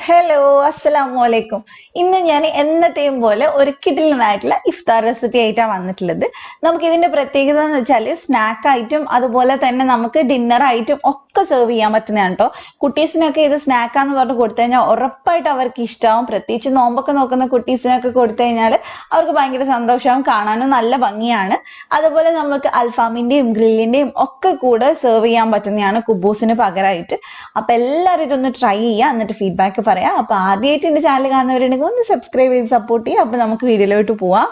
Hello, അസ്സലാമലൈക്കും. ഇന്ന് ഞാൻ എന്നത്തെയും പോലെ ഒരു കിടിലനായിട്ടുള്ള ഇഫ്താർ റെസിപ്പി ആയിട്ടാണ് വന്നിട്ടുള്ളത്. നമുക്ക് ഇതിന്റെ പ്രത്യേകത എന്ന് വെച്ചാൽ സ്നാക്ക് ആയിട്ടും അതുപോലെ തന്നെ നമുക്ക് ഡിന്നർ ആയിട്ടും ഒക്കെ സെർവ് ചെയ്യാൻ പറ്റുന്നതാണ് കേട്ടോ. കുട്ടീസിനൊക്കെ ഇത് സ്നാക്കാന്ന് പറഞ്ഞ് കൊടുത്തു കഴിഞ്ഞാൽ ഉറപ്പായിട്ട് അവർക്ക് ഇഷ്ടമാവും. പ്രത്യേകിച്ച് നോമ്പൊക്കെ നോക്കുന്ന കുട്ടീസിനൊക്കെ കൊടുത്തു കഴിഞ്ഞാൽ അവർക്ക് ഭയങ്കര സന്തോഷമാവും, കാണാനും നല്ല ഭംഗിയാണ്. അതുപോലെ നമുക്ക് അൽഫാമിന്റെയും ഗ്രില്ലിന്റെയും ഒക്കെ കൂടെ സെർവ് ചെയ്യാൻ പറ്റുന്നതാണ് കുബൂസിന് പകരമായിട്ട്. അപ്പൊ എല്ലാവരും ഇതൊന്ന് ട്രൈ ചെയ്യുക, എന്നിട്ട് ഫീഡ്ബാക്ക് പറയാം. അപ്പൊ ആദ്യമായിട്ട് എന്റെ ചാനൽ കാണുന്നവരുണ്ടെങ്കിൽ ഒന്ന് സബ്സ്ക്രൈബ് ചെയ്ത് സപ്പോർട്ട് ചെയ്യുക. അപ്പൊ നമുക്ക് വീഡിയോയിലോട്ട് പോവാം.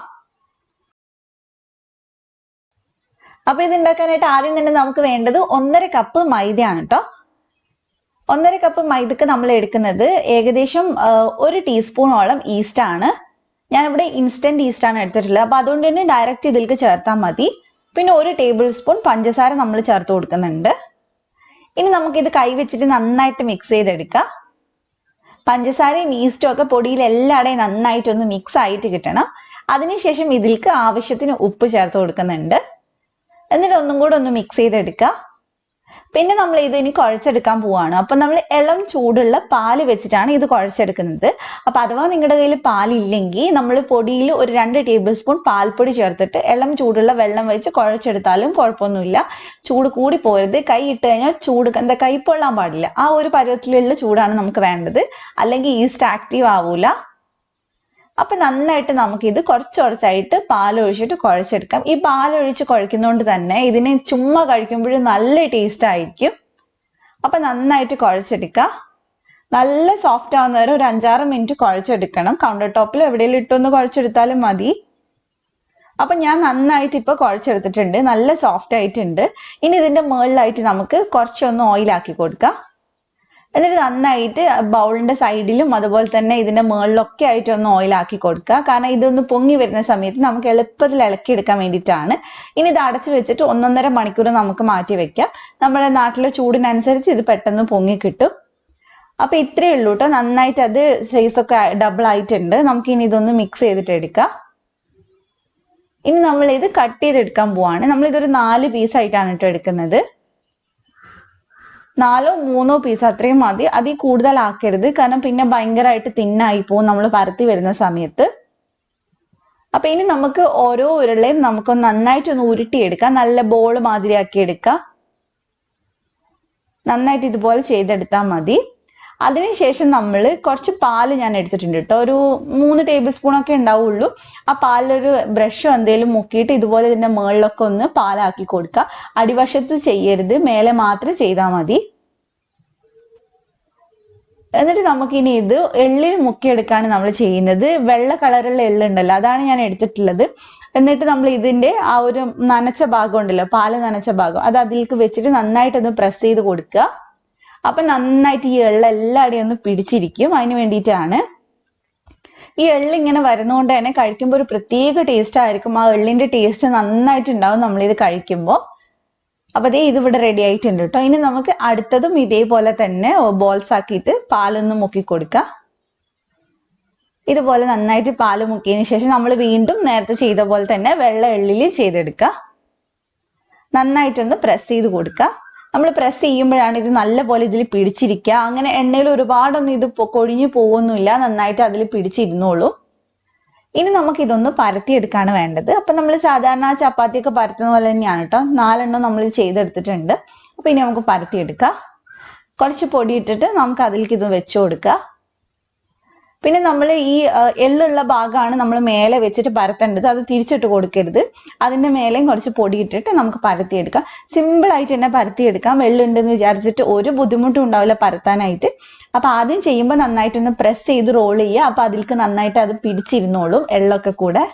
അപ്പൊ ഇത് ഉണ്ടാക്കാനായിട്ട് ആദ്യം തന്നെ നമുക്ക് വേണ്ടത് 1.5 കപ്പ് മൈദയാണ് കേട്ടോ. 1.5 കപ്പ് മൈദക്ക് നമ്മൾ എടുക്കുന്നത് ഏകദേശം 1 ടീസ്പൂണോളം ഈസ്റ്റ് ആണ്. ഞാനിവിടെ ഇൻസ്റ്റന്റ് ഈസ്റ്റ് ആണ് എടുത്തിട്ടുള്ളത്. അപ്പൊ അതുകൊണ്ട് തന്നെ ഡയറക്റ്റ് ഇതിലേക്ക് ചേർത്താൽ മതി. പിന്നെ 1 ടേബിൾ സ്പൂൺ പഞ്ചസാര നമ്മൾ ചേർത്ത് കൊടുക്കുന്നുണ്ട്. ഇനി നമുക്കിത് കൈ വെച്ചിട്ട് നന്നായിട്ട് മിക്സ് ചെയ്തെടുക്കാം. പഞ്ചസാരയും ഈസ്റ്റും ഒക്കെ പൊടിയിൽ എല്ലായിടെയും നന്നായിട്ടൊന്ന് മിക്സ് ആയിട്ട് കിട്ടണം. അതിനുശേഷം ഇതിലേക്ക് ആവശ്യത്തിന് ഉപ്പ് ചേർത്ത് കൊടുക്കുന്നുണ്ട്. എന്നിട്ട് ഒന്നും കൂടെ ഒന്ന് മിക്സ് ചെയ്തെടുക്കുക. പിന്നെ നമ്മൾ ഇത് ഇനി കുഴച്ചെടുക്കാൻ പോവാണ്. അപ്പൊ നമ്മൾ ഇളം ചൂടുള്ള പാല് വെച്ചിട്ടാണ് ഇത് കുഴച്ചെടുക്കുന്നത്. അപ്പൊ അഥവാ നിങ്ങളുടെ കയ്യിൽ പാലില്ലെങ്കിൽ നമ്മൾ പൊടിയിൽ ഒരു 2 ടേബിൾ സ്പൂൺ പാൽപ്പൊടി ചേർത്തിട്ട് ഇളം ചൂടുള്ള വെള്ളം വെച്ച് കുഴച്ചെടുത്താലും കുഴപ്പമൊന്നുമില്ല. ചൂട് കൂടി പോരുത്. കൈ ഇട്ട് കഴിഞ്ഞാൽ ചൂട് കൈ പൊള്ളാൻ പാടില്ല. ആ ഒരു പരുവത്തിലുള്ള ചൂടാണ് നമുക്ക് വേണ്ടത്. അല്ലെങ്കിൽ ഈസ്റ്റ് ആക്റ്റീവ് ആവൂല. അപ്പൊ നന്നായിട്ട് നമുക്കിത് കുറച്ചായിട്ട് പാലൊഴിച്ചിട്ട് കുഴച്ചെടുക്കാം. ഈ പാലൊഴിച്ച് കുഴക്കുന്നതുകൊണ്ട് തന്നെ ഇതിനെ ചുമ്മാ കഴിക്കുമ്പോഴും നല്ല ടേസ്റ്റ് ആയിരിക്കും. അപ്പൊ നന്നായിട്ട് കുഴച്ചെടുക്കുക. നല്ല സോഫ്റ്റ് ആവുന്നവരെ ഒരു 5-6 മിനിറ്റ് കുഴച്ചെടുക്കണം. കൗണ്ടർ ടോപ്പിൽ എവിടെയെങ്കിലും ഇട്ടൊന്ന് കുഴച്ചെടുത്താലും മതി. അപ്പൊ ഞാൻ നന്നായിട്ട് ഇപ്പൊ കുഴച്ചെടുത്തിട്ടുണ്ട്. നല്ല സോഫ്റ്റ് ആയിട്ടുണ്ട്. ഇനി ഇതിന്റെ മുകളിലായിട്ട് നമുക്ക് കുറച്ചൊന്ന് ഓയിലാക്കി കൊടുക്കാം. എന്നിട്ട് നന്നായിട്ട് ബൗളിന്റെ സൈഡിലും അതുപോലെ തന്നെ ഇതിന്റെ മുകളിലൊക്കെ ആയിട്ട് ഒന്ന് ഓയിലാക്കി കൊടുക്കുക. കാരണം ഇതൊന്ന് പൊങ്ങി വരുന്ന സമയത്ത് നമുക്ക് എളുപ്പത്തിൽ ഇളക്കിയെടുക്കാൻ വേണ്ടിയിട്ടാണ്. ഇനി ഇത് അടച്ചു വെച്ചിട്ട് 1-1.5 മണിക്കൂർ നമുക്ക് മാറ്റി വെക്കാം. നമ്മുടെ നാട്ടിലെ ചൂടിനനുസരിച്ച് ഇത് പെട്ടെന്ന് പൊങ്ങി കിട്ടും. അപ്പൊ ഇത്രയേ ഉള്ളൂ കേട്ടോ. നന്നായിട്ട് അത് സൈസൊക്കെ ഡബിൾ ആയിട്ടുണ്ട്. നമുക്ക് ഇനി ഇതൊന്ന് മിക്സ് ചെയ്തിട്ട് എടുക്കാം. ഇനി നമ്മൾ ഇത് കട്ട് ചെയ്തെടുക്കാൻ പോവാണ്. നമ്മൾ ഇതൊരു 4 പീസായിട്ടാണ് കേട്ടോ എടുക്കുന്നത്. 4-3 പീസ് അത്രയും മതി. അതിൽ കൂടുതൽ ആക്കരുത്. കാരണം പിന്നെ ഭയങ്കരമായിട്ട് തിന്നായി പോകും നമ്മൾ പരത്തി വരുന്ന സമയത്ത്. അപ്പൊ ഇനി നമുക്ക് ഓരോ ഉരുളയും നമുക്കൊന്ന് നന്നായിട്ടൊന്ന് ഉരുട്ടിയെടുക്കാം. നല്ല ബോൾ മാതിരി ആക്കി എടുക്കാം. നന്നായിട്ട് ഇതുപോലെ ചെയ്തെടുത്താൽ മതി. അതിനുശേഷം നമ്മൾ കുറച്ച് പാല് ഞാൻ എടുത്തിട്ടുണ്ട് കേട്ടോ. ഒരു 3 ടേബിൾ സ്പൂൺ ഒക്കെ ഉണ്ടാവുള്ളൂ. ആ പാലിലൊരു ബ്രഷോ എന്തെങ്കിലും മുക്കിയിട്ട് ഇതുപോലെ ഇതിന്റെ മുകളിലൊക്കെ ഒന്ന് പാലാക്കി കൊടുക്കുക. അടിവശത്ത് ചെയ്യരുത്, മേലെ മാത്രം ചെയ്താൽ മതി. എന്നിട്ട് നമുക്കിനി ഇത് എള്ളിൽ മുക്കിയെടുക്കാണ് നമ്മൾ ചെയ്യുന്നത്. വെള്ള കളറുള്ള എള്ളുണ്ടല്ലോ, അതാണ് ഞാൻ എടുത്തിട്ടുള്ളത്. എന്നിട്ട് നമ്മൾ ഇതിന്റെ ആ ഒരു നനച്ച ഭാഗം ഉണ്ടല്ലോ, പാല് നനച്ച ഭാഗം, അത് അതിലേക്ക് വെച്ചിട്ട് നന്നായിട്ടൊന്ന് പ്രസ് ചെയ്ത് കൊടുക്കുക. അപ്പൊ നന്നായിട്ട് ഈ എള്ള് എല്ലായിടെയും ഒന്ന് പിടിച്ചിരിക്കും. അതിന് വേണ്ടിയിട്ടാണ്. ഈ എള്ള് ഇങ്ങനെ വരുന്നതുകൊണ്ട് തന്നെ കഴിക്കുമ്പോൾ ഒരു പ്രത്യേക ടേസ്റ്റ് ആയിരിക്കും. ആ എള്ളിന്റെ ടേസ്റ്റ് നന്നായിട്ടുണ്ടാവും നമ്മളിത് കഴിക്കുമ്പോൾ. അപ്പൊ ദേ ഇതിവിടെ റെഡി ആയിട്ടുണ്ട് കേട്ടോ. ഇനി നമുക്ക് അടുത്തതും ഇതേപോലെ തന്നെ ബോൾസ് ആക്കിയിട്ട് പാലൊന്ന് മുക്കി കൊടുക്കാം. ഇതുപോലെ നന്നായിട്ട് പാല് മുക്കിയതിന് ശേഷം നമ്മൾ വീണ്ടും നേരത്തെ ചെയ്ത പോലെ തന്നെ വെള്ള എള്ളിൽ ചെയ്തെടുക്കുക. നന്നായിട്ടൊന്ന് പ്രസ് ചെയ്ത് കൊടുക്കുക. നമ്മൾ പ്രസ് ചെയ്യുമ്പോഴാണ് ഇത് നല്ലപോലെ ഇതിൽ പിടിച്ചിരിക്കുക. അങ്ങനെ എണ്ണയിൽ ഒരുപാടൊന്നും ഇത് കൊഴിഞ്ഞു പോകുന്നില്ല. നന്നായിട്ട് അതിൽ പിടിച്ചിരുന്നോളൂ. ഇനി നമുക്ക് ഇതൊന്ന് പരത്തിയെടുക്കാണ് വേണ്ടത്. അപ്പൊ നമ്മൾ സാധാരണ ചപ്പാത്തിയൊക്കെ പരത്തുന്ന പോലെ തന്നെയാണ് കേട്ടോ. 4 എണ്ണം നമ്മൾ ചെയ്തെടുത്തിട്ടുണ്ട്. അപ്പൊ ഇനി നമുക്ക് പരത്തിയെടുക്കാം. കുറച്ച് പൊടി ഇട്ടിട്ട് നമുക്ക് അതിലേക്ക് ഇത് വെച്ചു കൊടുക്കുക. പിന്നെ നമ്മൾ ഈ എള്ളുള്ള ഭാഗമാണ് നമ്മൾ മേലെ വെച്ചിട്ട് പരത്തേണ്ടത്. അത് തിരിച്ചിട്ട് കൊടുക്കരുത്. അതിന്റെ മേലെയും കുറച്ച് പൊടി ഇട്ടിട്ട് നമുക്ക് പരത്തിയെടുക്കാം. സിമ്പിൾ ആയിട്ട് തന്നെ പരത്തിയെടുക്കാം. എള്ളുണ്ടെന്ന് വിചാരിച്ചിട്ട് ഒരു ബുദ്ധിമുട്ടും ഉണ്ടാവില്ല പരത്താനായിട്ട്. അപ്പൊ ആദ്യം ചെയ്യുമ്പോൾ നന്നായിട്ടൊന്ന് പ്രസ് ചെയ്ത് റോൾ ചെയ്യുക. അപ്പൊ അതിലേക്ക് നന്നായിട്ട് അത് പിടിച്ചിരുന്നോളും എള്ളൊക്കെ കൂടെ.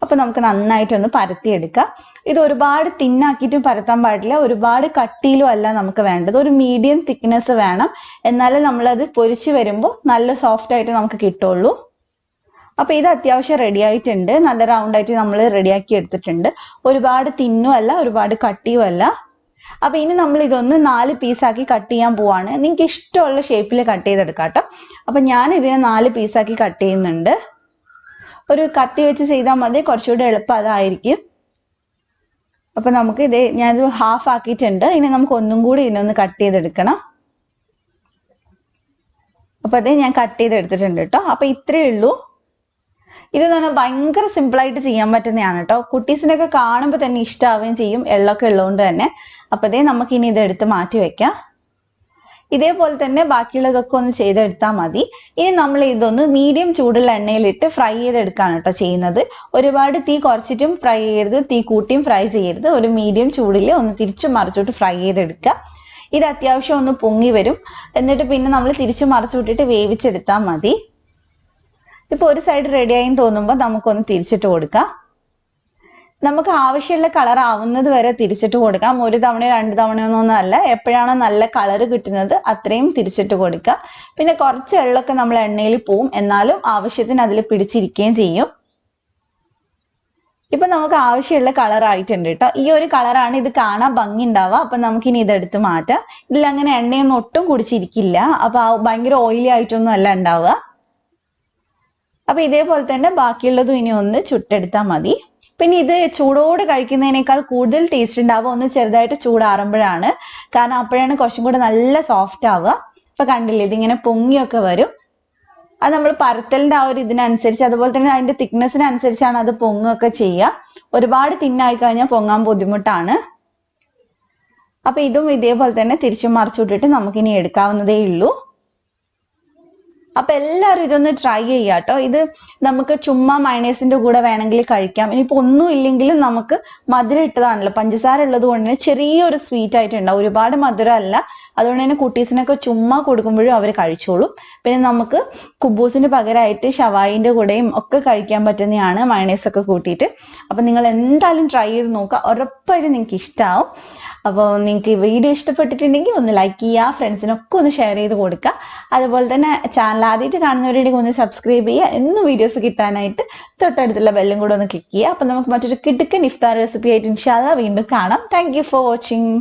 അപ്പൊ നമുക്ക് നന്നായിട്ടൊന്ന് പരത്തിയെടുക്കാം. ഇത് ഒരുപാട് തിന്നാക്കിയിട്ടും പരത്താൻ പാടില്ല, ഒരുപാട് കട്ടിയിലും അല്ല നമുക്ക് വേണ്ടത്. ഒരു മീഡിയം തിക്നെസ് വേണം. എന്നാലും നമ്മളത് പൊരിച്ച് വരുമ്പോൾ നല്ല സോഫ്റ്റ് ആയിട്ട് നമുക്ക് കിട്ടുള്ളൂ. അപ്പൊ ഇത് അത്യാവശ്യം റെഡി ആയിട്ടുണ്ട്. നല്ല റൗണ്ട് ആയിട്ട് നമ്മൾ റെഡിയാക്കി എടുത്തിട്ടുണ്ട്. ഒരുപാട് തിന്നും അല്ല, ഒരുപാട് കട്ടിയും അല്ല. അപ്പൊ ഇനി നമ്മൾ ഇതൊന്ന് 4 പീസാക്കി കട്ട് ചെയ്യാൻ പോവാണ്. നിങ്ങൾക്ക് ഇഷ്ടമുള്ള ഷേപ്പിൽ കട്ട് ചെയ്തെടുക്കാം കേട്ടോ. അപ്പൊ ഞാൻ ഇതിനെ 4 പീസാക്കി കട്ട് ചെയ്യുന്നുണ്ട്. ഒരു കത്തി വെച്ച് ചെയ്താൽ മതി, കുറച്ചുകൂടി എളുപ്പം അതായിരിക്കും. അപ്പൊ നമുക്ക് ഇത് ഞാനൊരു ഹാഫ് ആക്കിയിട്ടുണ്ട്. ഇനി നമുക്ക് ഒന്നും കൂടി ഇതിനൊന്ന് കട്ട് ചെയ്തെടുക്കണം. അപ്പൊ അപ്പോൾ അത് ഞാൻ കട്ട് ചെയ്തെടുത്തിട്ടുണ്ട് കേട്ടോ. അപ്പോൾ ഇത്രയേ ഉള്ളൂ. ഇത് തന്നെ ഭയങ്കര സിമ്പിളായിട്ട് ചെയ്യാൻ പറ്റുന്നതാണ് കേട്ടോ. കുട്ടീസിനൊക്കെ കാണുമ്പോൾ തന്നെ ഇഷ്ടമാവുകയും ചെയ്യും, എള്ളൊക്കെ ഉള്ളതുകൊണ്ട് തന്നെ. അപ്പോൾ അതേ നമുക്കിനി ഇതെടുത്ത് മാറ്റി വെക്കാം. ഇതേപോലെ തന്നെ ബാക്കിയുള്ളതൊക്കെ ഒന്ന് ചെയ്തെടുത്താൽ മതി. ഇനി നമ്മൾ ഇതൊന്ന് മീഡിയം ചൂടുള്ള എണ്ണയിലിട്ട് ഫ്രൈ ചെയ്തെടുക്കുകയാണ് കേട്ടോ ചെയ്യുന്നത്. ഒരുപാട് തീ കുറച്ചിട്ടും ഫ്രൈ ചെയ്യരുത്, തീ കൂട്ടിയും ഫ്രൈ ചെയ്യരുത്. ഒരു മീഡിയം ചൂടിൽ ഒന്ന് തിരിച്ചു മറിച്ചോട്ട് ഫ്രൈ ചെയ്തെടുക്കുക. ഇത് അത്യാവശ്യം ഒന്ന് പൊങ്ങി വരും. എന്നിട്ട് പിന്നെ നമ്മൾ തിരിച്ചു മറിച്ചു വിട്ടിട്ട് വേവിച്ചെടുത്താൽ മതി. ഇപ്പോൾ ഒരു സൈഡ് റെഡിയായി തോന്നുമ്പോൾ നമുക്കൊന്ന് തിരിച്ചിട്ട് കൊടുക്കാം. നമുക്ക് ആവശ്യമുള്ള കളർ ആവുന്നത് വരെ തിരിച്ചിട്ട് കൊടുക്കാം. ഒരു തവണയോ 2 തവണയൊന്നും അല്ല, എപ്പോഴാണോ നല്ല കളർ കിട്ടുന്നത് അത്രയും തിരിച്ചിട്ട് കൊടുക്കുക. പിന്നെ കുറച്ച് എള്ളൊക്കെ നമ്മൾ എണ്ണയിൽ പോവും, എന്നാലും ആവശ്യത്തിന് അതിൽ പിടിച്ചിരിക്കുകയും ചെയ്യും. ഇപ്പൊ നമുക്ക് ആവശ്യമുള്ള കളർ ആയിട്ടുണ്ട് കേട്ടോ. ഈ ഒരു കളറാണ് ഇത് കാണാൻ ഭംഗി ഉണ്ടാവുക. അപ്പൊ നമുക്കിനി ഇതെടുത്ത് മാറ്റാം. ഇതിൽ അങ്ങനെ എണ്ണയൊന്നും ഒട്ടും കുടിച്ചിരിക്കില്ല. അപ്പൊ ഭയങ്കര ഓയിലി ആയിട്ടൊന്നും അല്ല ഉണ്ടാവുക. അപ്പൊ ഇതേപോലെ തന്നെ ബാക്കിയുള്ളതും ഇനി ഒന്ന് ചുട്ടെടുത്താൽ മതി. പിന്നെ ഇത് ചൂടോട് കഴിക്കുന്നതിനേക്കാൾ കൂടുതൽ ടേസ്റ്റ് ഉണ്ടാവുക ഒന്ന് ചെറുതായിട്ട് ചൂടാറുമ്പോഴാണ്. കാരണം അപ്പോഴാണ് കുറച്ചും കൂടെ നല്ല സോഫ്റ്റ് ആവുക. ഇപ്പൊ കണ്ടില്ലേ, ഇതിങ്ങനെ പൊങ്ങിയൊക്കെ വരും. അത് നമ്മൾ പരത്തലിന്റെ ആ ഒരു ഇതിനനുസരിച്ച്, അതുപോലെ തന്നെ അതിന്റെ തിക്നെസ്സിനനുസരിച്ചാണ് അത് പൊങ്ങുകയൊക്കെ ചെയ്യുക. ഒരുപാട് തിന്നായി കഴിഞ്ഞാൽ പൊങ്ങാൻ ബുദ്ധിമുട്ടാണ്. അപ്പൊ ഇതും ഇതേപോലെ തന്നെ തിരിച്ചും മറിച്ചു വിട്ടിട്ട് നമുക്കിനി എടുക്കാവുന്നതേ ഉള്ളൂ. അപ്പൊ എല്ലാവരും ഇതൊന്ന് ട്രൈ ചെയ്യാം കേട്ടോ. ഇത് നമുക്ക് ചുമ്മാ മയണൈസിന്റെ കൂടെ വേണമെങ്കിൽ കഴിക്കാം. ഇനിയിപ്പോ ഒന്നും ഇല്ലെങ്കിലും നമുക്ക് മധുരം ഇട്ടതാണല്ലോ, പഞ്ചസാര ഉള്ളത് കൊണ്ട് തന്നെ ചെറിയൊരു സ്വീറ്റ് ആയിട്ടുണ്ടാവും, ഒരുപാട് മധുരം അല്ല. അതുകൊണ്ട് തന്നെ കുട്ടീസിനൊക്കെ ചുമ്മാ കൊടുക്കുമ്പോഴും അവർ കഴിച്ചോളും. പിന്നെ നമുക്ക് കുബൂസിന് പകരമായിട്ട് ഷവായിന്റെ കൂടെയും ഒക്കെ കഴിക്കാൻ പറ്റുന്നതാണ് മയണൈസ് ഒക്കെ കൂട്ടിയിട്ട്. അപ്പൊ നിങ്ങൾ എന്തായാലും ട്രൈ ചെയ്ത് നോക്കുക, ഉറപ്പായിട്ടും നിങ്ങൾക്ക് ഇഷ്ടമാവും. അപ്പോൾ നിങ്ങൾക്ക് ഈ വീഡിയോ ഇഷ്ടപ്പെട്ടിട്ടുണ്ടെങ്കിൽ ഒന്ന് ലൈക്ക് ചെയ്യുക, ഫ്രണ്ട്സിനൊക്കെ ഒന്ന് ഷെയർ ചെയ്ത് കൊടുക്കുക. അതുപോലെ തന്നെ ചാനൽ ആദ്യമായിട്ട് കാണുന്നവരുണ്ടെങ്കിൽ ഒന്ന് സബ്സ്ക്രൈബ് ചെയ്യുക. എന്നും വീഡിയോസ് കിട്ടാനായിട്ട് തൊട്ടടുത്തുള്ള ബെല്ലും കൂടെ ഒന്ന് ക്ലിക്ക് ചെയ്യുക. അപ്പോൾ നമുക്ക് മറ്റൊരു കിടുക്കൻ ഇഫ്താർ റെസിപ്പി ആയിട്ട് ഇൻഷാ അല്ലാഹ് വീണ്ടും കാണാം. Thank you for watching.